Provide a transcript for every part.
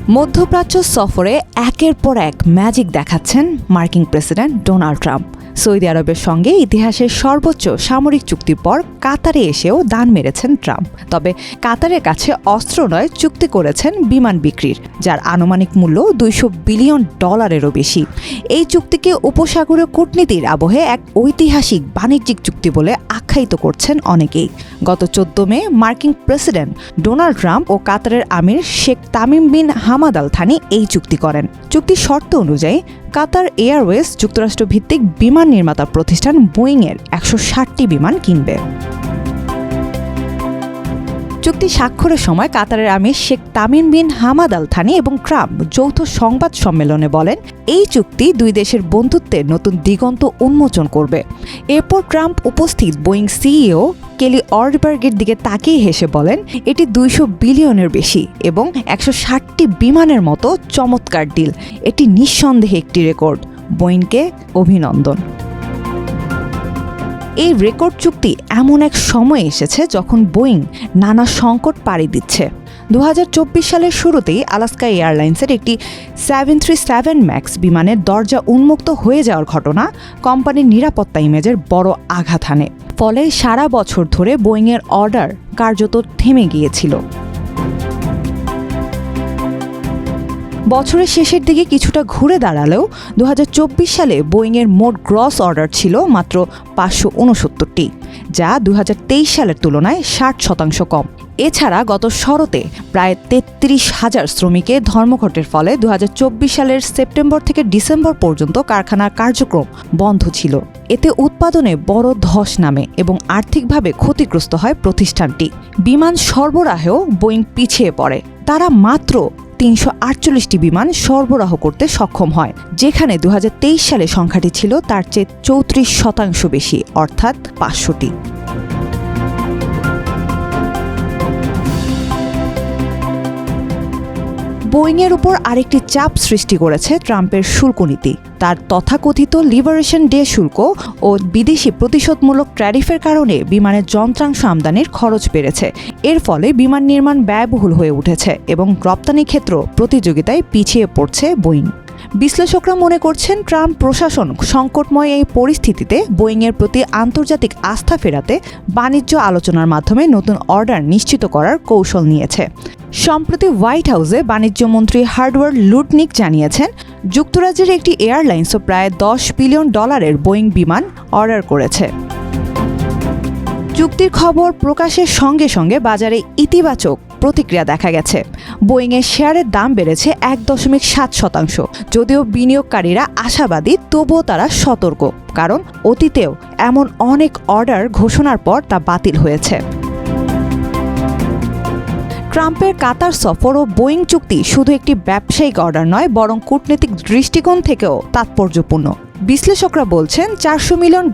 মধ্যপ্রাচ্য সফরে একের পর এক ম্যাজিক দেখাচ্ছেন মার্কিন প্রেসিডেন্ট ডোনাল্ড ট্রাম্প। সৌদি আরবের সঙ্গে ইতিহাসের সর্বোচ্চ সামরিক চুক্তির পর কাতারে এসেও দান মেরেছেন ট্রাম্প। তবে কাতারের কাছে অস্ত্র নয়, চুক্তি করেছেন বিমান বিক্রির, যার আনুমানিক মূল্য $200 বিলিয়ন বেশি। এই চুক্তিকে উপসাগরীয় কূটনীতির আবহে এক ঐতিহাসিক বাণিজ্যিক চুক্তি বলে আখ্যায়িত করছেন অনেকেই। গত 14 মে মার্কিন প্রেসিডেন্ট ডোনাল্ড ট্রাম্প ও কাতারের আমির Sheikh Tamim bin Hamad Al Thani এই চুক্তি করেন। চুক্তির শর্ত অনুযায়ী কাতার এয়ারওয়েজ যুক্তরাষ্ট্র ভিত্তিক বিমান নির্মাতা প্রতিষ্ঠান বোয়িংয়ের 160টি বিমান কিনবে। চুক্তি স্বাক্ষরের সময় কাতারের আমির Sheikh Tamim bin Hamad Al Thani এবং ট্রাম্প যৌথ সংবাদ সম্মেলনে বলেন, এই চুক্তি দুই দেশের বন্ধুত্বের নতুন দিগন্ত উন্মোচন করবে। এরপর ট্রাম্প উপস্থিত বোয়িং সিইও কেলি অর্ডবার্গের দিকে তাকিয়ে হেসে বলেন, এটি $200 বিলিয়নের বেশি এবং 160টি বিমানের মতো চমৎকার ডিল। এটি নিঃসন্দেহে একটি রেকর্ড। বোয়িংকে অভিনন্দন। এই রেকর্ড চুক্তি এমন এক সময় এসেছে যখন বোয়িং নানা সংকট পাড়ি দিচ্ছে। 2024 সালের শুরুতেই আলাস্কা এয়ারলাইন্সের একটি 737 ম্যাক্স বিমানের দরজা উন্মুক্ত হয়ে যাওয়ার ঘটনা কোম্পানির নিরাপত্তা ইমেজের বড় আঘাত হানে। ফলে সারা বছর ধরে বোয়িংয়ের অর্ডার কার্যত থেমে গিয়েছিল। বছরের শেষের দিকে কিছুটা ঘুরে দাঁড়ালেও 2024 সালে বোয়িংয়ের মোট গ্রস অর্ডার ছিল মাত্র 569টি, যা 2023 সালের তুলনায় 60% কম। এছাড়া গত শরতে প্রায় 33,000 শ্রমিকের ধর্মঘটের ফলে 2024 সালের সেপ্টেম্বর থেকে ডিসেম্বর পর্যন্ত কারখানার কার্যক্রম বন্ধ ছিল। এতে উৎপাদনে বড় ধস নামে এবং আর্থিকভাবে ক্ষতিগ্রস্ত হয় প্রতিষ্ঠানটি। বিমান সরবরাহেও বোয়িং পিছিয়ে পড়ে। তারা মাত্র 348টি বিমান সরবরাহ করতে সক্ষম হয়, যেখানে 2023 সালে সংখ্যাটি ছিল তার চেয়ে 34% বেশি, অর্থাৎ 500টি। বোয়িংয়ের উপর আরেকটি চাপ সৃষ্টি করেছে ট্রাম্পের শুল্ক নীতি। তার তথাকথিত লিবারেশন ডে শুল্ক ও বিদেশি প্রতিশোধমূলক ট্যারিফের কারণে বিমানের যন্ত্রাংশ আমদানির খরচ বেড়েছে। এর ফলে বিমান নির্মাণ ব্যয়বহুল হয়ে উঠেছে এবং রপ্তানি ক্ষেত্র প্রতিযোগিতায় পিছিয়ে পড়ছে বোয়িং। বিশ্লেষকরা মনে করছেন, ট্রাম্প প্রশাসন সংকটময় এই পরিস্থিতিতে বোয়িংয়ের প্রতি আন্তর্জাতিক আস্থা ফেরাতে বাণিজ্য আলোচনার মাধ্যমে নতুন অর্ডার নিশ্চিত করার কৌশল নিয়েছে। সম্প্রতি হোয়াইট হাউসে বাণিজ্যমন্ত্রী হার্ডওয়ার্ড লুটনিক জানিয়েছেন, যুক্তরাজ্যের একটি এয়ারলাইন্সও প্রায় $10 বিলিয়ন বোয়িং বিমান অর্ডার করেছে। চুক্তির খবর প্রকাশের সঙ্গে সঙ্গে বাজারে ইতিবাচক প্রতিক্রিয়া দেখা গেছে। বোয়িংয়ের শেয়ারের দাম বেড়েছে 1.7%। যদিও বিনিয়োগকারীরা আশাবাদী, তবুও তারা সতর্ক, কারণ অতীতেও এমন অনেক অর্ডার ঘোষণার পর তা বাতিল হয়েছে। ট্রাম্পের কাতার সফর ও বোয়িং চুক্তি শুধু একটি ব্যবসায়িক অর্ডার নয়, বরং কূটনৈতিক দৃষ্টিকোণ থেকেও তাৎপর্যপূর্ণ। বিশ্লেষকরা বলছেন, $400 মিলিয়ন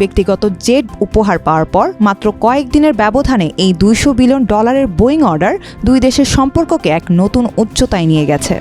ব্যক্তিগত জেট উপহার পাওয়ার পর মাত্র কয়েকদিনের ব্যবধানে এই $200 বিলিয়ন বোয়িং অর্ডার দুই দেশের সম্পর্ককে এক নতুন উচ্চতায় নিয়ে গেছে।